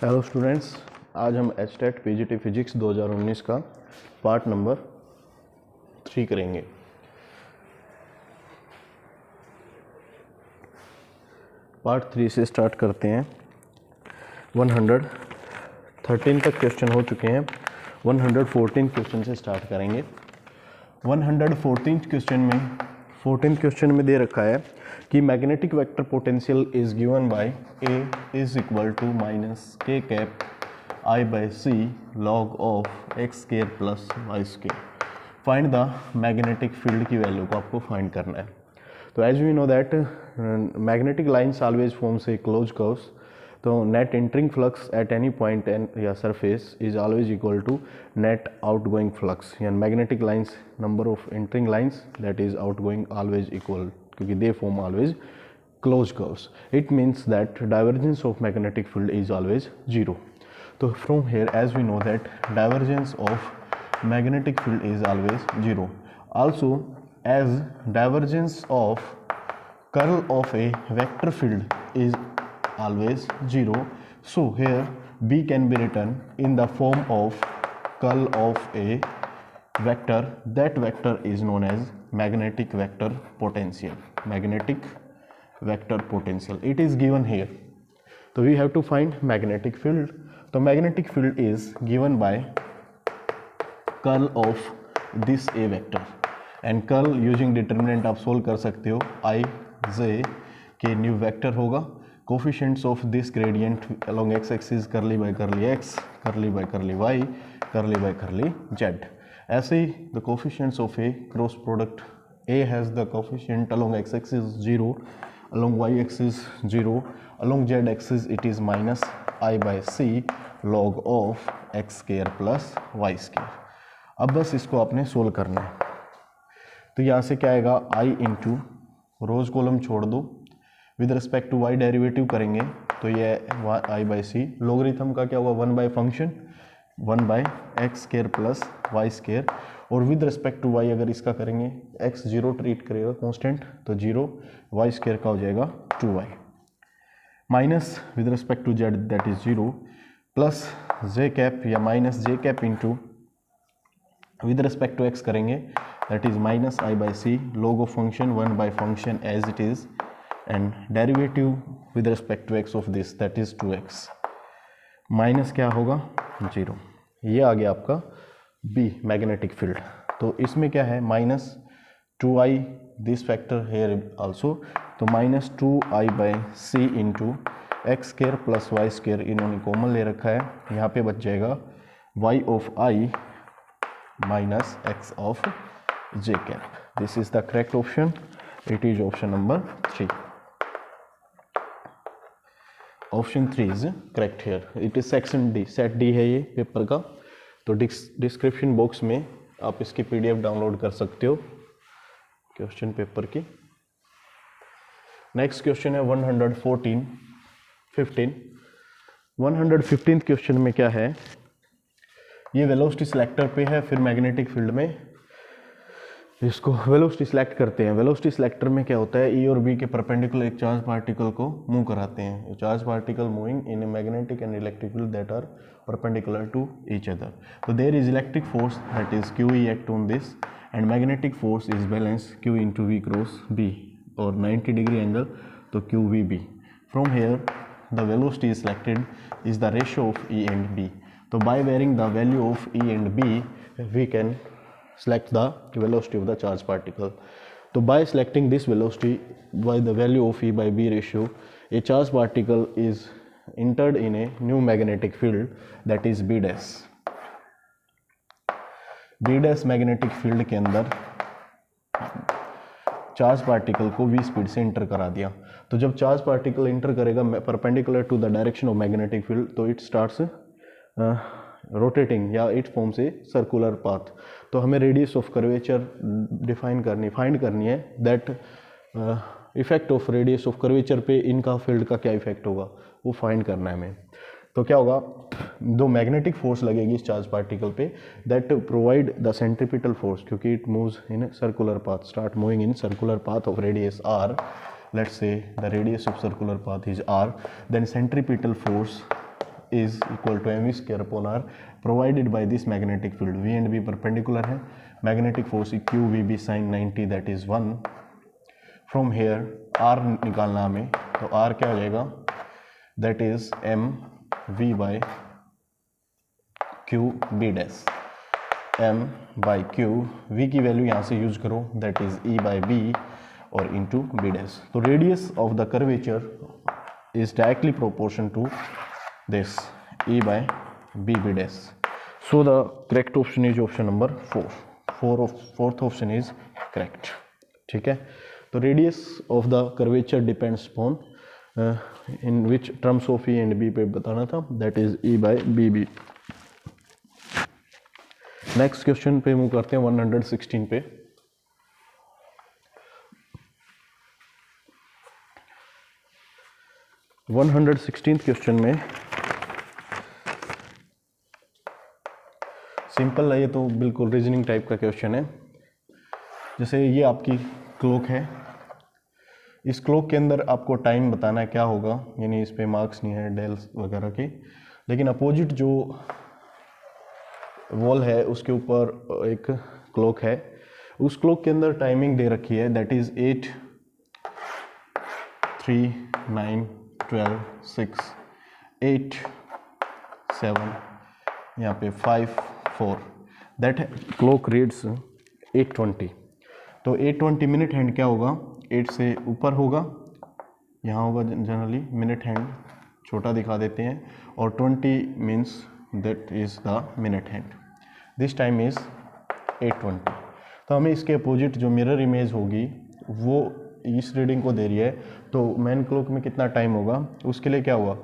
Hello students, आज हम HTET PGT physics 2019 का पार्ट नंबर 3 करेंगे। पार्ट 3 से स्टार्ट करते हैं। 113 तक क्वेश्चन हो चुके हैं। 114 क्वेश्चन से स्टार्ट करेंगे। 114 क्वेश्चन में दे रखा है कि magnetic vector potential is given by A is equal to minus k cap I by c log of x square plus y square. Find the magnetic field की वैल्यू को आपको find करना है। तो as we know that magnetic lines always forms a close curves. तो net entering flux at any point and या surface is always equal to net outgoing flux. यानी magnetic lines number of entering lines that is outgoing always equal, क्योंकि they form always closed curves. It means that divergence of magnetic field is always 0. So from here, as we know that divergence of magnetic field is always 0. Also, as divergence of curl of a vector field is always 0, so here B can be written in the form of curl of a vector. That vector is known as magnetic vector potential. Magnetic vector potential, it is given here. So we have to find magnetic field. So magnetic field is given by curl of this A vector, and curl using determinant आप solve कर सकते हो। I j के new vector होगा, coefficients of this gradient along x axis curly by curly x, curly by curly y, curly by curly z. ऐसे ही the coefficients of a cross product A has the coefficient along x axis 0, along y axis 0, along z axis it is minus I by c log of x square plus y square. अब बस इसको आपने solve करना है। तो यहाँ से क्या आएगा, I इंटू रोज कॉलम छोड़ दो, with respect to y derivative करेंगे तो ये I by c, लॉगरिथम का क्या होगा 1 by function 1 by x square plus y square, और विद रिस्पेक्ट टू y अगर इसका करेंगे x 0 ट्रीट करेगा कांस्टेंट तो 0, y स्क्वायर का हो जाएगा 2y, minus with respect to z that is 0, plus j cap या minus j cap into with respect to x करेंगे that is minus I by c log of function 1 by function as it is, and derivative with respect to x of this that is 2x, minus क्या होगा 0। ये आ गया आपका B magnetic field. तो इसमें क्या है minus 2i this factor here also, तो minus 2i by c into x square plus y square इन्होंने कॉमन ले रखा है, यहाँ पे बच जाएगा y of i minus x of j cap. This is the correct option, it is option number 3। Option 3 is correct here, it is section D, set D है ये पेपर का। तो डिस्क्रिप्शन बॉक्स में आप इसकी पीडीएफ डाउनलोड कर सकते हो क्वेश्चन पेपर की। नेक्स्ट क्वेश्चन है 115 क्वेश्चन में क्या है, ये वेलोसिटी सिलेक्टर पे है, फिर मैग्नेटिक फील्ड में इसको वेलोसिटी सिलेक्ट करते हैं। वेलोसिटी सिलेक्टर में क्या होता है, ई और बी के परपेंडिकुलर एक चार्ज पार्टिकल को मूव कराते हैं। Charge particle moving in a magnetic and electric field that are perpendicular to each other. So there is electric force that is QE act on this, and magnetic force is balanced Q into V cross B, or 90 degree angle, so QVB. From here the velocity is selected is the ratio of E and B. So by varying the value of E and B we can select the velocity of the charge particle. So by selecting this velocity by the value of E by B ratio, a charge particle is entered in a new magnetic field that is B dash. B dash magnetic field के अंदर charge particle को v speed से enter करा दिया। तो जब charge particle enter करेगा perpendicular to the direction of magnetic field, तो इट स्टार्ट्स रोटेटिंग या it forms a circular path. तो हमें रेडियस ऑफ कर्वेचर फाइंड करनी है, that effect of radius of curvature पे इनका फील्ड का क्या इफेक्ट होगा वो फाइंड करना है हमें। तो क्या होगा, दो मैग्नेटिक फोर्स लगेगी इस चार्ज पार्टिकल पे that provide the centripetal force, क्योंकि it moves in circular path, start moving in circular path of radius r, let's say the radius of circular path is r, then centripetal force is equal to mv square upon r provided by this magnetic field. v and b perpendicular है, magnetic force q vb sin 90 that is 1. from here r निकालना हमें, तो r क्या हो जाएगा, that is m v by q b dash. m by q, v की value यहाँ से यूज करो, that is e by b और into b dash. तो radius of the curvature is directly proportion to this e by b dash. So the correct option is option number 4. Fourth option is correct. ठीक है, तो radius of the curvature depends upon in which terms of e and b पे बताना था, that is e by bb. Next question पे move करते हैं 116 पे. वन 116th क्वेश्चन में सिंपल है, ये तो बिल्कुल रीजनिंग टाइप का क्वेश्चन है. जैसे ये आपकी क्लॉक है, इस क्लॉक के अंदर आपको टाइम बताना है क्या होगा, यानी इस पे मार्क्स नहीं है डेल्स वगैरह की, लेकिन अपोजिट जो वॉल है उसके ऊपर एक क्लॉक है, उस क्लॉक के अंदर टाइमिंग दे रखी है, दैट इज 8, 3, 9, 12, 6, 8, 7, यहाँ पे 5, 4, दैट क्लॉक रीड्स 8:20. तो 8:20 मिनट हैंड क्या होगा, 8 से ऊपर होगा, यहाँ होगा जनरली, मिनट हैंड छोटा दिखा देते हैं, और 20 means that is the minute hand. This time is 8:20. तो हमें इसके अपोजिट जो मिरर इमेज होगी वो इस रीडिंग को दे रही है, तो मैन क्लॉक में कितना टाइम होगा, उसके लिए क्या हुआ,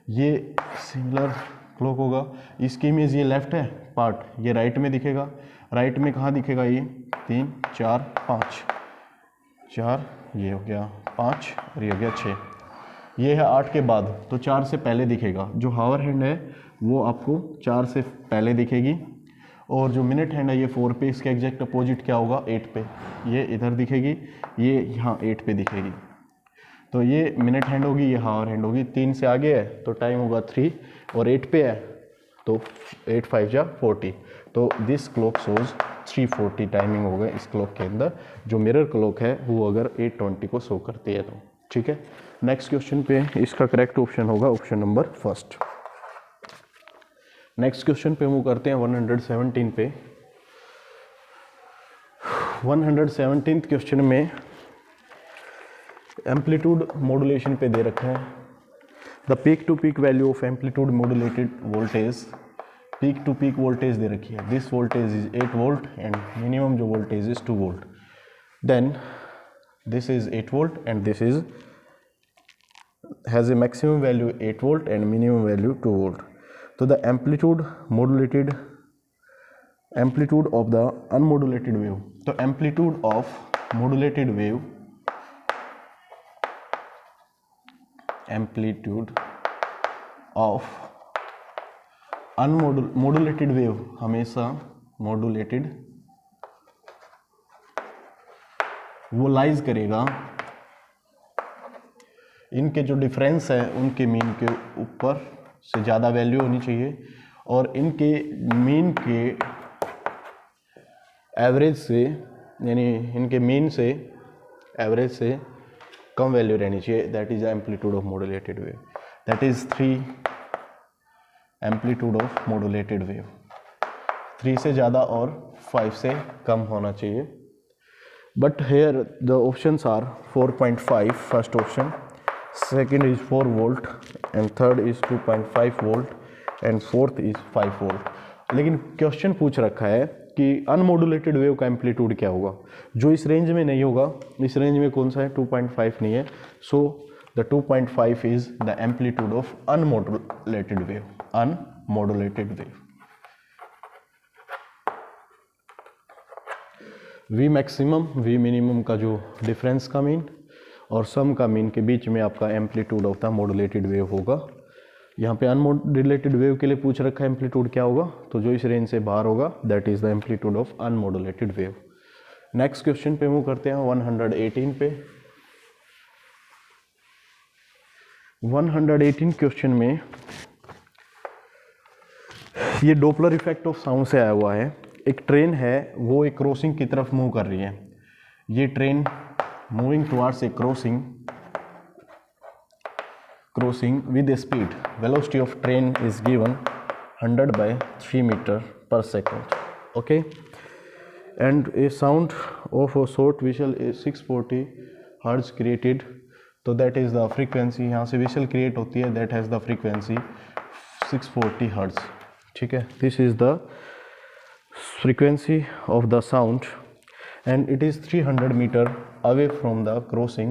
ये सिमिलर क्लॉक होगा, इसकी इमेज ये लेफ्ट है पार्ट, ये राइट में दिखेगा, राइट में कहाँ दिखेगा, ये 3, 4, 5, 4, ये हो गया 5 और ये हो गया 6, ये है 8 के बाद, तो 4 से पहले दिखेगा. जो हावर हैंड है वो आपको 4 से पहले दिखेगी, और जो मिनट हैंड है ये 4 पे, इसके एग्जैक्ट अपोजिट क्या होगा, 8 पे, ये इधर दिखेगी, ये यहाँ 8 पे दिखेगी. तो ये मिनट हैंड होगी, ये हावर हैंड होगी. 3 से आगे है तो टाइम होगा 3, और 8 पे है तो 8 5 जा 40. तो दिस क्लॉक शोज 3:40 टाइमिंग होगा इस क्लॉक के अंदर, जो मिरर क्लॉक है वो अगर 8:20 को शो करती है तो. ठीक है, नेक्स्ट क्वेश्चन पे इसका करेक्ट ऑप्शन होगा option number first. Next question पे मूव करते हैं 117 पे. 117th क्वेश्चन में एम्पलीट्यूड मॉड्यूलेशन पे दे रखा है. The peak to peak value of amplitude modulated voltage, peak to peak voltage दे रखी है. This voltage is 8 volt and minimum जो voltage is 2 volt. Then this is 8 volt and this is has a maximum value 8 volt and minimum value 2 volt. तो the amplitude of the unmodulated wave, तो amplitude of modulated wave, amplitude of unmodulated wave, हमेशा modulated वो lies करेगा, इनके जो difference है उनके mean के ऊपर से ज़्यादा वैल्यू होनी चाहिए, और इनके मीन के एवरेज से, यानी इनके मीन से एवरेज से कम वैल्यू रहनी चाहिए. That is amplitude of modulated wave. That is 3 amplitude of modulated wave. 3 से ज़्यादा और 5 से कम होना चाहिए. But here the options are 4.5 first option, second is 4 volt and third is 2.5 volt and fourth is 5 volt. लेकिन क्वेश्चन पूछ रखा है कि अनमॉड्यूलेटेड वेव का एम्पलीट्यूड क्या होगा, जो इस रेंज में नहीं होगा. इस रेंज में कौन सा है, 2.5 नहीं है, so the 2.5 is the amplitude of unmodulated wave. Unmodulated wave. V maximum V minimum का जो डिफरेंस का मीन और सम का मीन के बीच में आपका amplitude of the modulated wave होगा. यहाँ पे अनमॉड्यूलेटेड वेव के लिए पूछ रखा है एम्पलीट्यूड क्या होगा, तो जो इस रेंज से बाहर होगा that is the amplitude of unmodulated wave. Next question पे मूव करते हैं 118 पे. 118 क्वेश्चन में ये डोपलर इफेक्ट ऑफ साउंड से आया हुआ है। एक ट्रेन है वो एक क्रॉसिंग की तरफ मूव कर रही है, ये train moving towards a crossing with a speed, velocity of train is given 100/3 metre per second, okay, and a sound of a short whistle is 640 hertz created, तो दैट इज द फ्रीक्वेंसी, यहाँ से whistle create होती है, that has the frequency 640 hertz, ठीक है। This is the frequency of the sound and it is 300 meter away from the crossing,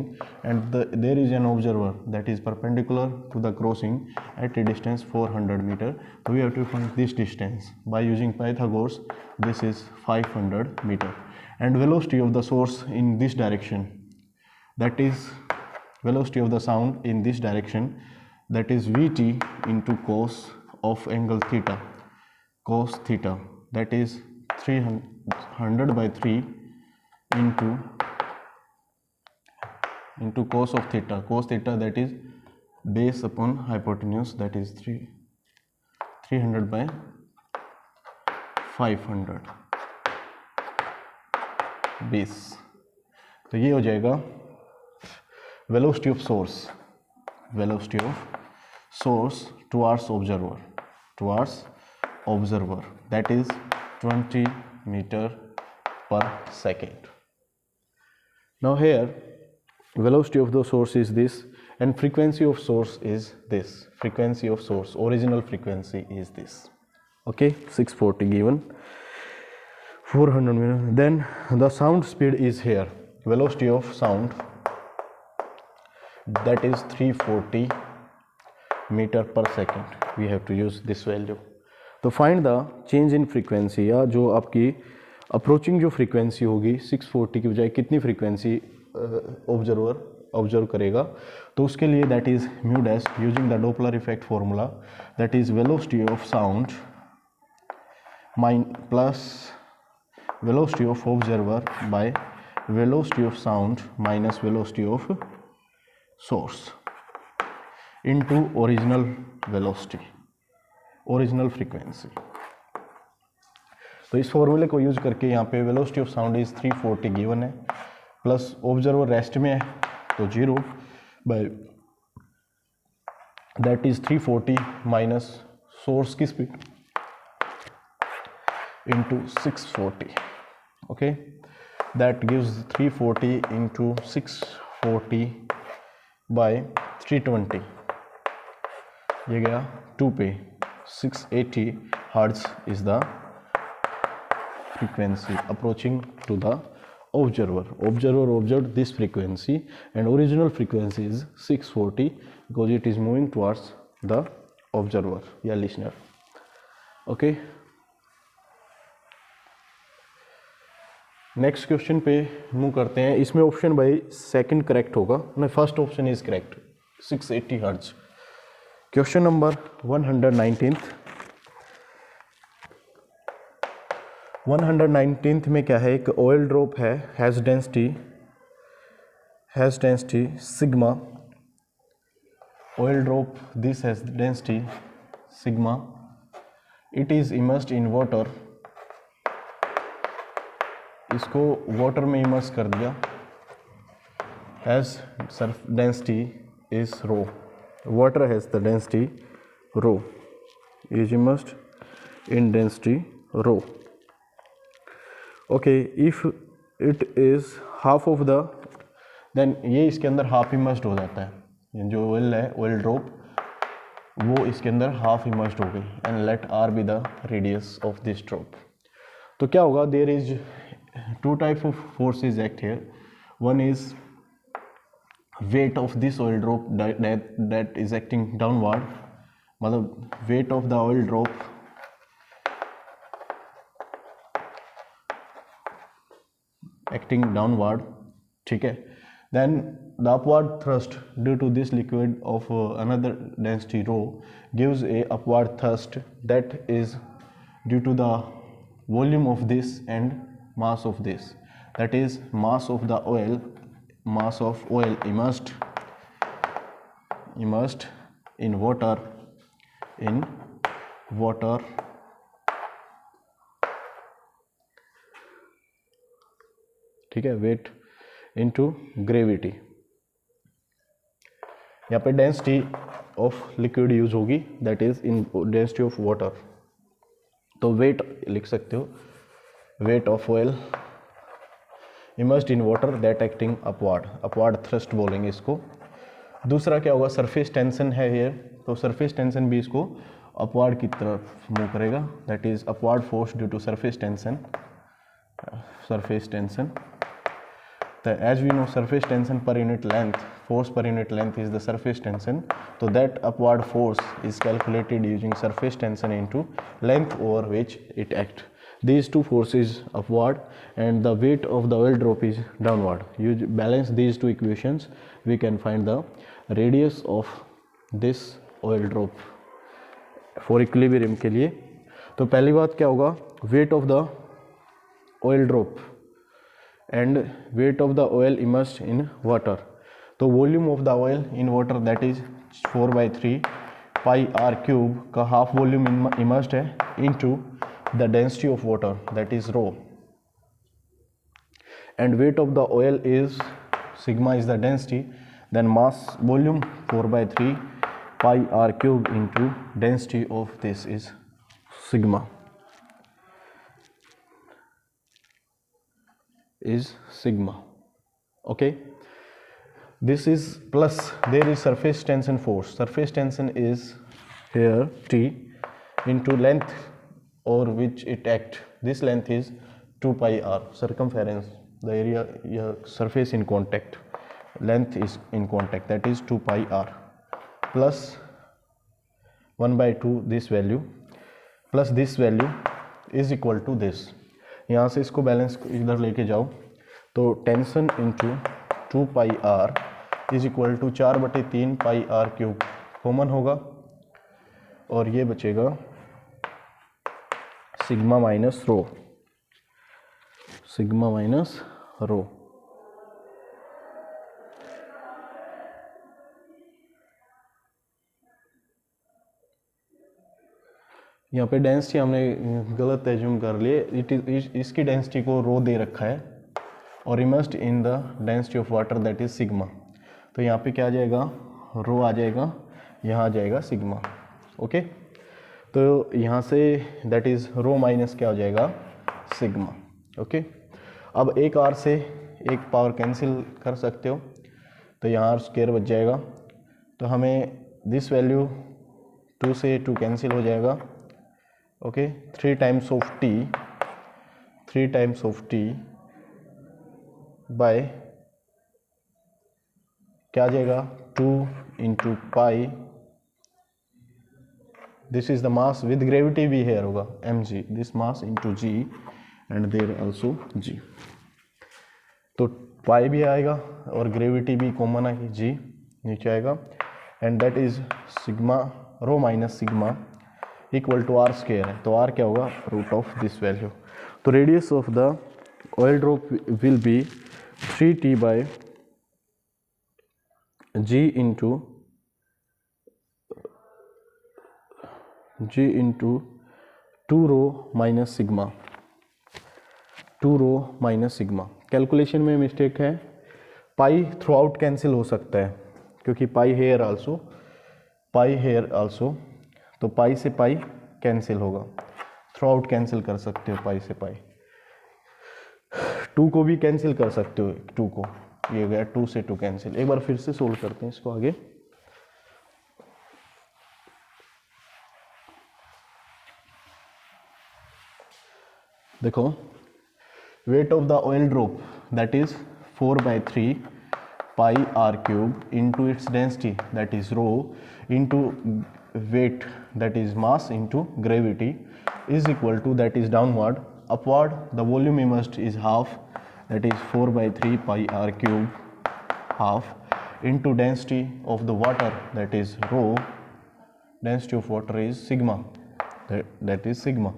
and there is an observer that is perpendicular to the crossing at a distance 400 meter. So we have to find this distance by using Pythagoras. This is 500 meter, and velocity of the source in this direction, that is velocity of the sound in this direction, that is Vt into cos of angle theta, cos theta, that is 300/3 into cos of theta, that is base upon hypotenuse, that is 300/500 base। तो ये हो जाएगा velocity of source towards observer, that is 20 meter per second। Now here velocity of the source is this, and frequency of source is this, frequency of source, original frequency is this, okay, 640 given, 400 meter. Then the sound speed is here, velocity of sound, that is 340 meter per second, we have to use this value। तो find the change in frequency, या जो आपकी approaching जो frequency होगी 640 की बजाय कितनी frequency observe करेगा, तो उसके लिए that is mu dash using the Doppler effect formula, that is velocity of sound plus velocity of observer by velocity of sound minus velocity of source into original velocity, original frequency. तो इस फॉर्मूले को use करके यहाँ पे velocity of sound is 340 given है, plus observer rest में है तो 0 by that is 340 minus source की speed into 640, okay, that gives 340 into 640 bye 320, ये गया 2 पे 680 hertz is the frequency approaching to the observer observed this frequency, and original frequency is 640 because it is moving towards the observer या listener, okay। Next question पे move करते हैं। इसमें option भाई second correct होगा, नहीं first option is correct, 680 hertz. Question number 119th में क्या है, एक ऑयल ड्रॉप है, has density sigma, oil drop this has density sigma, it is immersed in water, इसको वाटर में इमर्स कर दिया, has density is rho, water has the density rho, is immersed in density rho, okay, if it is half of the, then ये इसके अंदर half immersed हो जाता है, जो ऑयल है ऑयल ड्रॉप वो इसके अंदर हाफ इमर्स्ड हो गई, and let r be the radius of this drop. तो क्या होगा, there is two type of forces act here, one is weight of this oil drop that is acting downward, मतलब weight of the oil drop acting downward, ठीक है, then the upward thrust due to this liquid of another density rho gives a upward thrust that is due to the volume of this and mass of this, that is mass of the oil, mass of oil immersed in water ठीक है, weight into gravity. यहाँ पे density of liquid use होगी, that is in density of water. तो wait लिख सकते हो, weight of oil immersed in water that acting upward, upward thrust बोलेंगे इसको। दूसरा क्या होगा, सरफेस टेंशन है ये, तो सरफेस टेंशन भी इसको अपवार्ड की तरफ मूव करेगा, that is upward force due to surface tension, surface tension. तो as we know surface tension per unit length, force per unit length is the surface tension, so that upward force is calculated using surface tension into length over which it acts. These two forces upward and the weight of the oil drop is downward. You balance these two equations, we can find the radius of this oil drop for equilibrium के लिए। तो पहली बात क्या होगा, weight of the oil drop and weight of the oil immersed in water। तो volume of the oil in water that is 4/3 pi r cube का half volume immersed है into the density of water that is rho, and weight of the oil is sigma is the density, then mass volume 4/3 pi r cube into density of this is sigma, is sigma, okay। This is plus there is surface tension force, surface tension is here T into length over which it act, this length is 2 pi r, circumference the area surface in contact, length is in contact, that is 2 pi r plus 1/2 this value plus this value is equal to this। यहाँ से इसको balance इधर लेके जाओ तो tension into 2 pi r is equal to 4/3 pi r cube common होगा, और ये बचेगा sigma minus rho, sigma minus rho. यहाँ पे डेंसिटी हमने गलत एज्यूम कर लिए, इट इज इसकी डेंसिटी को रो दे रखा है और immersed in the density of water that is sigma. तो यहाँ पे क्या आ जाएगा, रो आ जाएगा, यहाँ आ जाएगा सिग्मा, ओके। तो यहाँ say that is rho minus क्या हो जाएगा, सिग्मा, ओके। अब एक आर से एक पावर कैंसिल कर सकते हो, तो यहाँ आर स्क्वायर बच जाएगा, तो हमें दिस वैल्यू 2 से 2 कैंसिल हो जाएगा, okay. 3 times of t, 3 times of t by क्या आ जाएगा 2 into pi, this is the mass with gravity भी हेयर होगा mg, this mass into g and there also g। तो पाई भी आएगा और ग्रेविटी भी कॉमन आएगी, g नीचे आएगा, and that is sigma rho minus sigma equal to r square है, तो आर क्या होगा, रूट ऑफ दिस वैल्यू। तो radius of the oil drop will be 3t by g into 2 rho minus sigma, 2 rho minus sigma. Calculation में mistake है, pi through out cancel हो सकता है क्योंकि पाई हेयर आल्सो, तो पाई से पाई कैंसिल होगा, थ्रू आउट कैंसिल कर सकते हो पाई से पाई, 2 को भी कैंसिल कर सकते हो, 2 को, ये गया 2 से 2 कैंसिल। एक बार फिर से सोल्व करते हैं इसको आगे। देखो weight of the oil drop that is 4/3 pi r cube into its density that is rho into weight that is mass into gravity is equal to, that is downward, upward the volume immersed is half, that is 4/3 pi r cube half into density of the water that is rho, density of water is sigma, that is sigma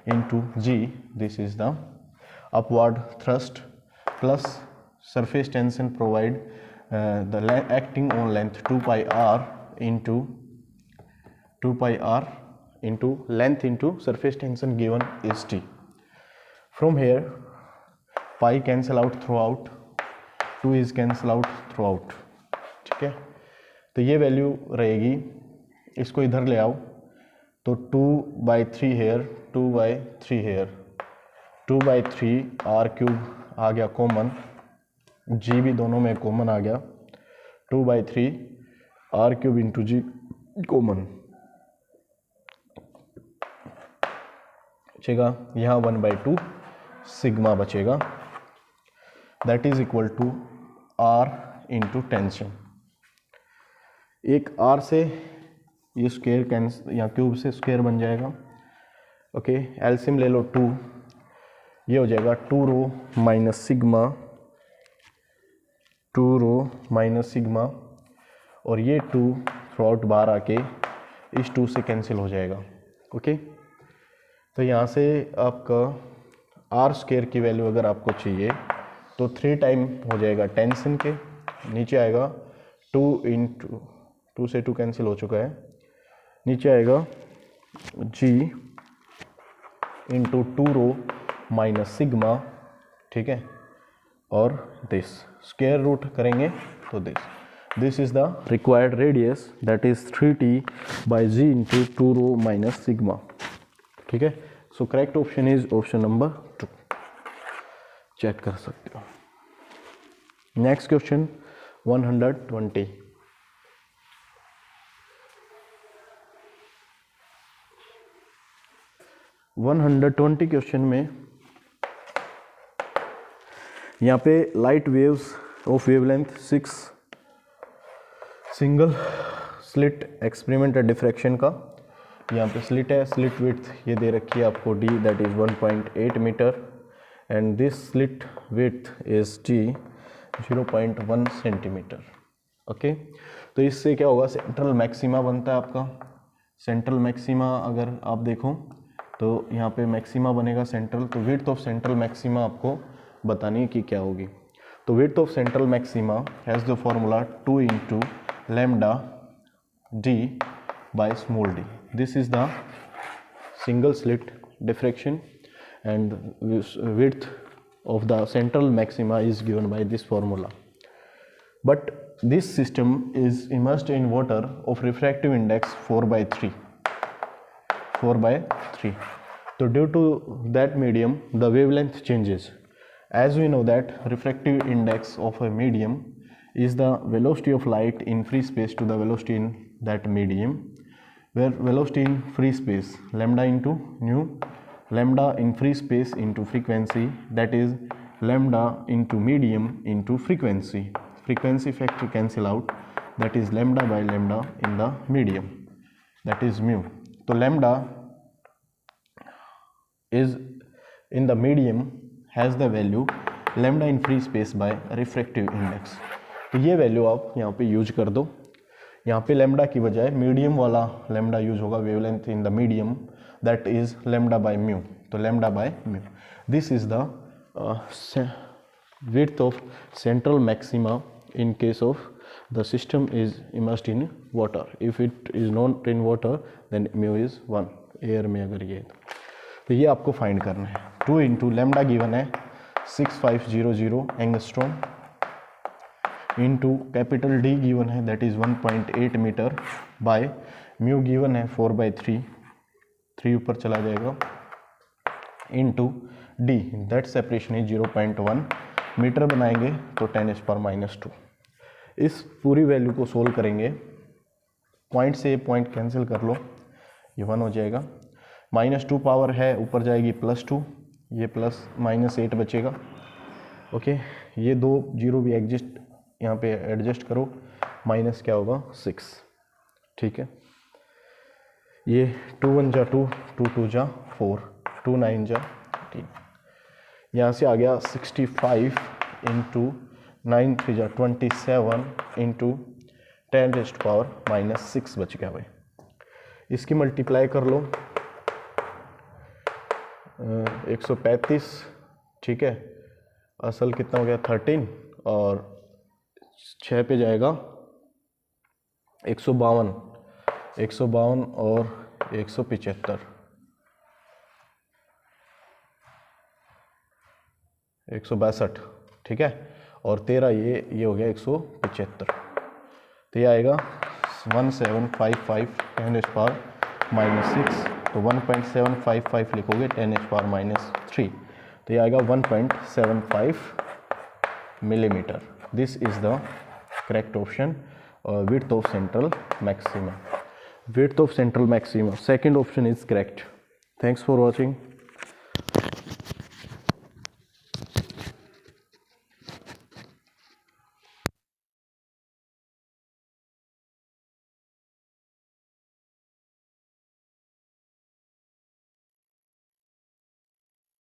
into g, this is the upward thrust plus surface tension provide the acting on length 2 pi r into 2 pi r into length into surface tension given is t. From here pi cancel out through out, 2 is cancel out through out, ठीक है। तो ये value रहेगी, इसको इधर ले आओ तो 2/3 हेयर, 2/3 हेयर, 2/3 आर क्यूब आ गया कॉमन, जी भी दोनों में कॉमन आ गया, 2/3 r cube into g common बचेगा, यहाँ 1/2 सिग्मा बचेगा, that is equal to r into tension. एक आर से ये स्क्वायर कैंसिल, या क्यूब से स्क्वायर बन जाएगा, ओके। एलसीएम ले लो 2, ये हो जाएगा 2 rho minus sigma, 2 rho minus sigma, और ये 2 थ्रू आउट बाहर आके इस 2 से कैंसिल हो जाएगा, ओके। तो यहाँ से आपका आर स्क्वायर की वैल्यू अगर आपको चाहिए तो 3 टाइम हो जाएगा टेंशन के, नीचे आएगा 2 इंटू 2 से 2 कैंसिल हो चुका है, नीचे आएगा g into 2 rho minus sigma, ठीक है, और दिस स्क्वायर रूट करेंगे तो this is the required radius, that is 3t by g into 2 rho minus sigma, ठीक है। So correct option is option number 2, check कर सकते हो। नेक्स्ट क्वेश्चन 120, क्वेश्चन में यहाँ पे light waves of wavelength 6 single slit experiment diffraction का, यहाँ पे स्लिट है, स्लिट विड्थ ये दे रखी है आपको d, that is 1.8 metre, and this slit width is t 0.1 centimetre, okay. तो इससे क्या होगा, सेंट्रल मैक्सिमा बनता है आपका। सेंट्रल मैक्सिमा अगर आप देखो तो यहाँ पे मैक्सिमा बनेगा सेंट्रल, तो विड्थ ऑफ सेंट्रल मैक्सिमा आपको बतानी है कि क्या होगी। तो width of central maxima has the formula 2 into lambda d by small d. This is the single slit diffraction, and width of the central maxima is given by this formula. But this system is immersed in water of refractive index 4/3. So due to that medium, the wavelength changes. As we know that refractive index of a medium is the velocity of light in free space to the velocity in that medium, where velocity in free space lambda into nu, lambda in free space into frequency, that is lambda into medium into frequency, frequency factor cancel out, that is lambda by lambda in the medium, that is mu. So lambda is in the medium has the value lambda in free space by refractive index. तो ये value आप यहाँ पे use कर दो, यहाँ पे lambda की बजाय मीडियम वाला लैम्डा यूज होगा, wavelength in the medium, that is lambda by mu, तो lambda by mu, this is the width of central maxima in case of the system is immersed in water. If it is not in water then mu is 1, air में अगर ये तो ये आपको find करना है। 2 into lambda given है 6500 angstrom into capital D given है that is 1.8 metre by mu given है 4/3, 3 ऊपर चला जाएगा, into D that separation is 0.1 metre बनाएंगे तो 10⁻²। इस पूरी वैल्यू को सोल्व करेंगे, पॉइंट से पॉइंट कैंसिल कर लो, ये 1 हो जाएगा, -2 पावर है ऊपर जाएगी +2, ये +-8 बचेगा, ओके। ये 2 जीरो भी एग्जिस्ट यहाँ पे एडजस्ट करो, माइनस क्या होगा 6, ठीक है। ये 2 1 जा 2, 2 2 जा 4, 2 9 जा 3, यहाँ से आ गया 65 इंटू 9 3 जा 27 इंटू 10⁻⁻6 बच गया भाई। इसकी मल्टीप्लाई कर लो 135, ठीक है, असल कितना हो गया 13, और 6 पे जाएगा 152 और 175, 162, ठीक है, और 13 ये हो गया 175, तो ये आएगा 1755 10⁻⁻6, तो 1.755 लिखोगे 10⁻⁻3, तो ये आएगा 1.75 millimetre. This is the correct option, width of central maximum. Width of central maximum, second option is correct. Thanks for watching.